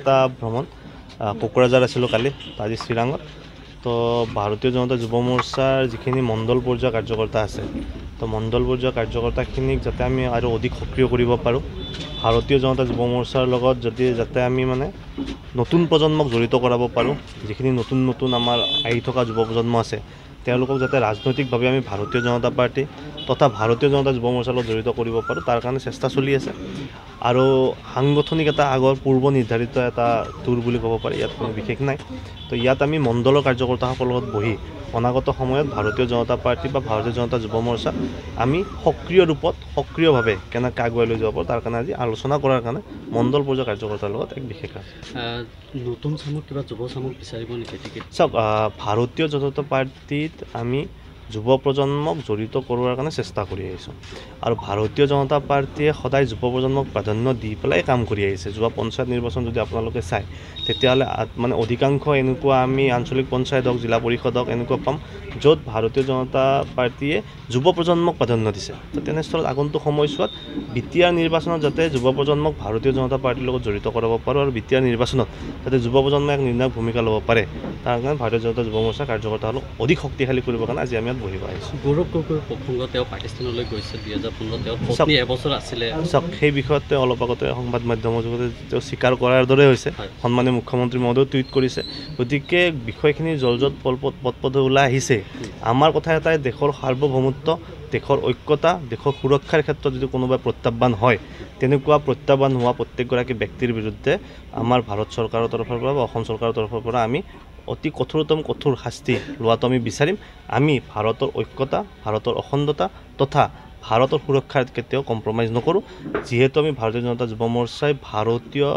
এটা ভ্ৰমণ কোকৰাঝাৰ আছিলোঁ কালি আজি চিৰাঙত। তো ভাৰতীয় জনতা যুৱ মৰ্চাৰ যিখিনি মণ্ডল পৰ্যায়ৰ কাৰ্যকৰ্তা আছে, তো মণ্ডল পৰ্যায়ৰ কাৰ্যকৰ্তাখিনিক যাতে আমি আৰু অধিক সক্ৰিয় কৰিব পাৰোঁ, ভাৰতীয় জনতা যুৱ মৰ্চাৰ লগত যাতে আমি নতুন প্ৰজন্মক জড়িত কৰাব পাৰোঁ, যিখিনি নতুন আমাৰ আহি থকা যুৱ প্ৰজন্ম আছে তেওঁলোকক যাতে ৰাজনৈতিকভাৱে আমি ভাৰতীয় জনতা পাৰ্টি তথা ভাৰতীয় জনতা যুৱ মৰ্চাৰ লগত জড়িত কৰিব পাৰোঁ, তাৰ কাৰণে চেষ্টা চলি আছে। আৰু সাংগঠনিক এটা আগৰ পূৰ্ব নিৰ্ধাৰিত এটা টুৰ বুলি ক'ব পাৰি, ইয়াত কোনো বিশেষ নাই। তো ইয়াত আমি মণ্ডলৰ কাৰ্যকৰ্তাসকলৰ লগত বহি অনাগত সময়ত ভাৰতীয় জনতা পাৰ্টি বা ভাৰতীয় জনতা যুৱ মৰ্চা আমি সক্ৰিয়ভাৱে কেনেকৈ আগুৱাই লৈ যাব পাৰোঁ তাৰ কাৰণে আজি আলোচনা কৰাৰ কাৰণে মণ্ডল পৰ্যায়ৰ কাৰ্যকৰ্তাৰ লগত এক বিশেষ আছে। নতুন চামক কিবা যুৱ চামক বিচাৰিব নেকি টিকেট? চাওক, ভাৰতীয় জনতা পাৰ্টিত আমি যুৱ প্ৰজন্মক জড়িত কৰোৱাৰ কাৰণে চেষ্টা কৰি আহিছোঁ আৰু ভাৰতীয় জনতা পাৰ্টীয়ে সদায় যুৱ প্ৰজন্মক প্ৰাধান্য দি পেলাই কাম কৰি আহিছে। যোৱা পঞ্চায়ত নিৰ্বাচন যদি আপোনালোকে চায় তেতিয়াহ'লে অধিকাংশ এনেকুৱা আমি আঞ্চলিক পঞ্চায়ত হওক, জিলা পৰিষদ হওক এনেকুৱা পাম য'ত ভাৰতীয় জনতা পাৰ্টীয়ে যুৱ প্ৰজন্মক প্ৰাধান্য দিছে। তো তেনেস্থলত আগন্তুক সময়ছোৱাত বিটিআৰ নিৰ্বাচনত যাতে যুৱ প্ৰজন্মক ভাৰতীয় জনতা পাৰ্টীৰ লগত জড়িত কৰাব পাৰোঁ আৰু বিটিআৰ নিৰ্বাচনত যাতে যুৱ প্ৰজন্মই এক নিৰ্ণায়ক ভূমিকা ল'ব পাৰে, তাৰ কাৰণে ভাৰতীয় জনতা যুৱ মৰ্চাৰ কাৰ্যকৰ্তাসকলক অধিক শক্তিশালী কৰিবৰ কাৰণে আজি আমি বহিব আহিছোঁ। গৌৰৱ গগৈৰ প্ৰসংগ, তেওঁ পাকিস্তানলৈ গৈছে 2015, তেওঁৰ পত্নী এবছৰ আছিলে। চাওক, সেই বিষয়ত তেওঁ অলপ আগতে সংবাদ মাধ্যমৰ যোগেদি তেওঁ স্বীকাৰ কৰাৰ দৰে হৈছে। সন্মানীয় মুখ্যমন্ত্ৰী মহোদয়েও টুইট কৰিছে। গতিকে বিষয়খিনি জলজত পদপথে ওলাই আহিছে। আমাৰ কথা এটাই, দেশৰ সাৰ্বভৌমত্ব, দেশৰ ঐক্যতা, দেশৰ সুৰক্ষাৰ ক্ষেত্ৰত যদি কোনোবাই প্ৰত্যাহ্বান হয়, তেনেকুৱা প্ৰত্যাহ্বান হোৱা প্ৰত্যেকগৰাকী ব্যক্তিৰ বিৰুদ্ধে আমাৰ ভাৰত চৰকাৰৰ তৰফৰ পৰা বা অসম চৰকাৰৰ তৰফৰ পৰা আমি অতি কঠোৰ শাস্তি লোৱাটো আমি বিচাৰিম। আমি ভাৰতৰ ঐক্যতা, ভাৰতৰ অখণ্ডতা তথা ভাৰতৰ সুৰক্ষাৰ কেতিয়াও কম্প্ৰমাইজ নকৰোঁ। যিহেতু আমি ভাৰতীয় জনতা যুৱ মৰ্চাই ভাৰতীয়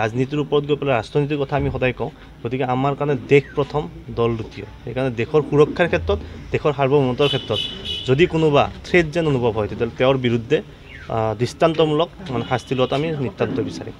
ৰাজনীতিৰ ওপৰত গৈ পেলাই ৰাষ্ট্ৰনীতিৰ কথা আমি সদায় কওঁ। গতিকে আমাৰ কাৰণে দেশ প্ৰথম, দল দ্বিতীয়। সেইকাৰণে দেশৰ সুৰক্ষাৰ ক্ষেত্ৰত, দেশৰ সাৰ্বভৌমত্বৰ ক্ষেত্ৰত যদি কোনোবা থ্ৰেট যেন অনুভৱ হয় তেতিয়াহ'লে তেওঁৰ বিৰুদ্ধে দৃষ্টান্তমূলক শাস্তি লোৱাটো আমি নিতান্ত বিচাৰিম।